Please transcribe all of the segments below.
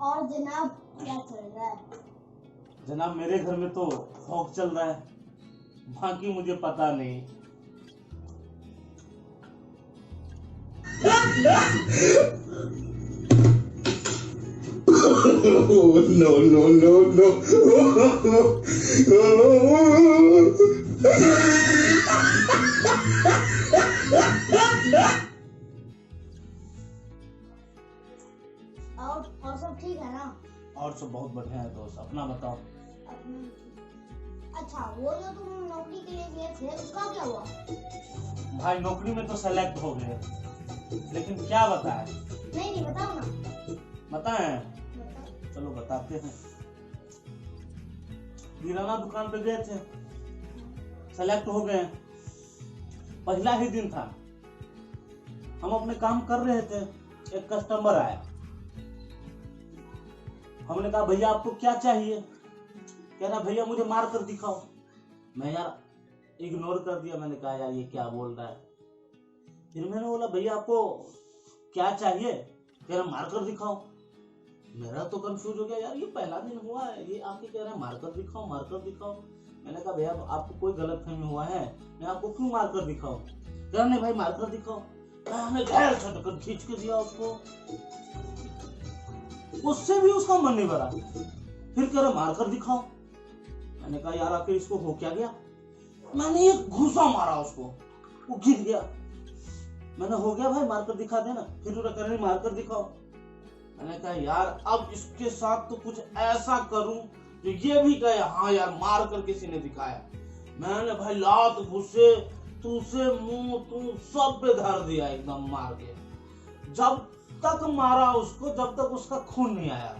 और जनाब क्या चल रहा है? जनाब मेरे घर में तो फॉग चल रहा है, बाकी मुझे पता नहीं। No, no, no, no. और सब ठीक है ना? और सब बहुत बढ़िया है दोस्त, अपना बताओ। अच्छा, वो जो तुम नौकरी के लिए गए थे उसका क्या हुआ? भाई नौकरी में तो सेलेक्ट हो गए, लेकिन क्या बताएं? नहीं बताओ ना। बताएं? चलो बताते हैं। किराना दुकान पे गए थे, सेलेक्ट हो गए। पहला ही दिन था, हम अपने काम कर रहे थे, एक कस्टमर आया। हमने कहा भैया आपको क्या चाहिए? कह रहा भैया मुझे मार कर दिखाओ। मैं यार इग्नोर कर दिया, मैंने कहा यार ये क्या बोल रहा है। फिर मैंने बोला भैया आपको क्या चाहिए? कह रहा मार कर दिखाओ। मेरा तो कंफ्यूज हो गया, यार ये पहला दिन हुआ है, ये आके कह रहा है मार कर दिखाओ, मार कर दिखाओ। मैंने कहा भैया आपको कोई गलतफहमी हुआ है, मैं आपको क्यों मार कर दिखाऊं? कह रहा नहीं भाई मार कर दिखाओ। मैंने गैर छटकर खींच के दिया उसको, उससे भी उसका मन नहीं भरा। फिर कह रहा मार कर दिखाओ। मैंने कहा यार आखिर इसको हो क्या गया? मैंने एक घूसा मारा उसको, वो गिर गया। मैंने हो गया भाई मार कर दिखा देना। फिर वो कह रही मार कर दिखाओ। मैंने कहा यार अब इसके साथ तो कुछ ऐसा करूं जो ये भी कहे हाँ यार मार कर किसी ने दिखाया। मैंने भाई लात घुसे तुसे मुंह तू सब पे धर दिया एकदम मार के। जब तक मारा उसको जब तक उसका खून नहीं आया,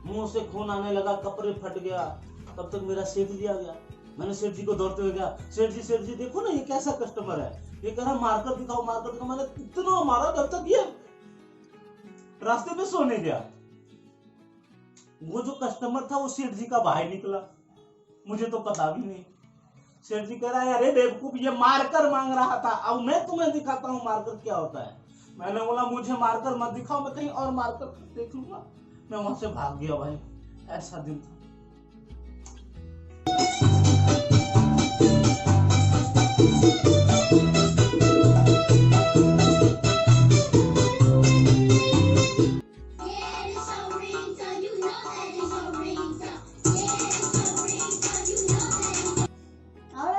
मुंह से खून आने लगा, कपड़े फट गया, तब तक मेरा सेठ जी आ गया। मैंने सेठ जी को दौड़ते हुए गया, सेठ जी देखो ना ये कैसा कस्टमर है, ये कह रहा मारकर दिखाओ मारकर दिखाओ। मैंने इतना मारा जब तक ये रास्ते पे सोने गया। वो जो कस्टमर था वो सेठ जी का भाई निकला, मुझे तो पता भी नहीं। सेठ जी कह रहा है अरे बेवकूफ ये मारकर मांग रहा था, अब मैं तुम्हें दिखाता हूँ मारकर क्या होता है। मैंने बोला मुझे मारकर मत दिखाओ, मैं कहीं और मारकर देख लूंगा। मैं वहां से भाग गया भाई, ऐसा दिन था।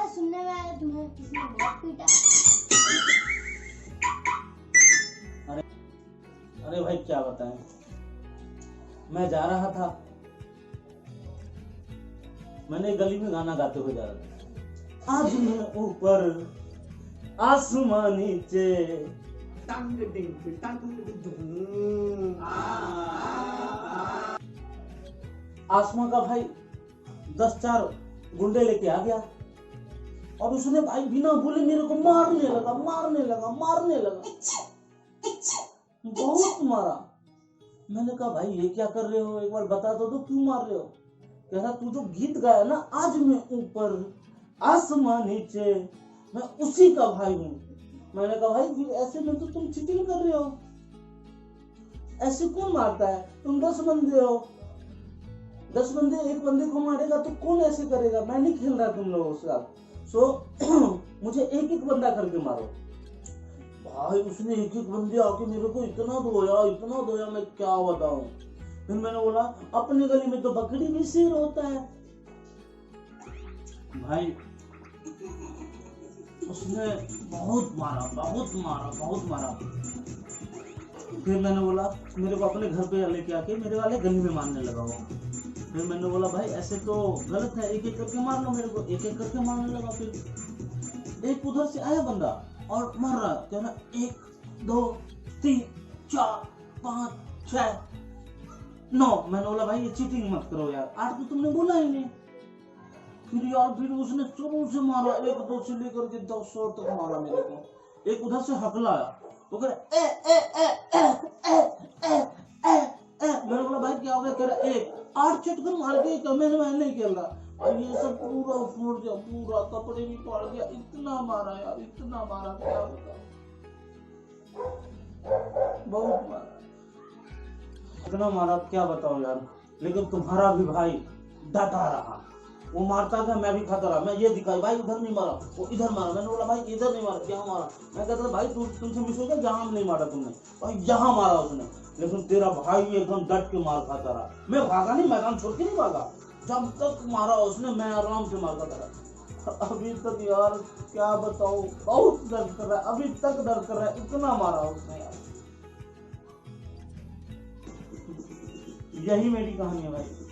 सुनने में आया तुम्हें किसी ने बहुत पीटा। अरे भाई क्या बताएं, मैं जा रहा था, मैंने गली में गाना गाते हुए जा रहा था। आज मैं ऊपर आसमान नीचे, आसमां का भाई 10-4 गुंडे लेके आ गया और उसने भाई बिना बोले मेरे को मारने लगा। बहुत मारा। मैंने कहा भाई ये क्या कर रहे हो, एक बार बता दो क्यों मार रहे हो? कह रहा तू जो गीत गाया ना आज मैं ऊपर आसमान नीचे, मैं उसी का भाई हूँ। मैंने कहा भाई फिर ऐसे में तो तुम चीटिंग कर रहे हो, ऐसे कौन मारता है? तुम 10 बंदे हो, 10 बंदे एक बंदे को मारेगा तो कौन ऐसे करेगा? मैं नहीं खेल रहा तुम लोगों के साथ, सो मुझे एक एक बंदा करके मारो। भाई उसने एक एक बंदे आके मेरे को इतना धोया मैं क्या बताऊं। फिर मैंने बोला अपने गली में तो बकरी भी शेर होता है। भाई उसने बहुत मारा। फिर मैंने बोला मेरे को अपने घर पे लेके आके मेरे वाले गली में मारने लगा वो। फिर मैंने बोला भाई ऐसे तो गलत है, एक एक करके मार लो मेरे को। एक एक करके मारने लगा। फिर एक उधर से आया बंदा और मार रहा, कह रहा 1 2 3 4 5 6 9। मैंने बोला भाई ये चीटिंग मत करो यार, 8 तो तुमने बोला ही नहीं। फिर उसने शुरू से मारा, 1 2 से लेकर के 10 तक मारा मेरे को। एक उधर से हकलाया, वो कह रहा मैंने बोला भाई क्या हो गया? कह रहा 8 चटकर मार के मैं नहीं खेल रहा। और ये सब पूरा फोड़ दिया, पूरा कपड़े भी फाड़ दिया। इतना मारा यार, इतना मारा क्या बताऊं, बहुत मारा। इतना मारा क्या बताऊं यार, लेकिन तुम्हारा भी भाई डटा रहा। वो मारता था, मैं भी खाता रहा। मैं ये दिखाई भाई उधर नहीं मारा, वो इधर मारा। मैंने बोला भाई इधर नहीं मारा, यहाँ मारा। मैं कहता था भाई तुमसे मिस हो गया, जहाँ नहीं मारा तुमने, भाई यहाँ मारा उसने। लेकिन तेरा भाई एकदम डट के मार खाता रहा। मैं भागा नहीं, मैदान छोड़ के नहीं भागा। जब तक मारा उसने मैं आराम से मार खाता रहा। अभी तक यार क्या बताऊं, बहुत दर्द कर रहा है, अभी तक दर्द कर रहा है, इतना मारा उसने यार। यही मेरी कहानी है भाई।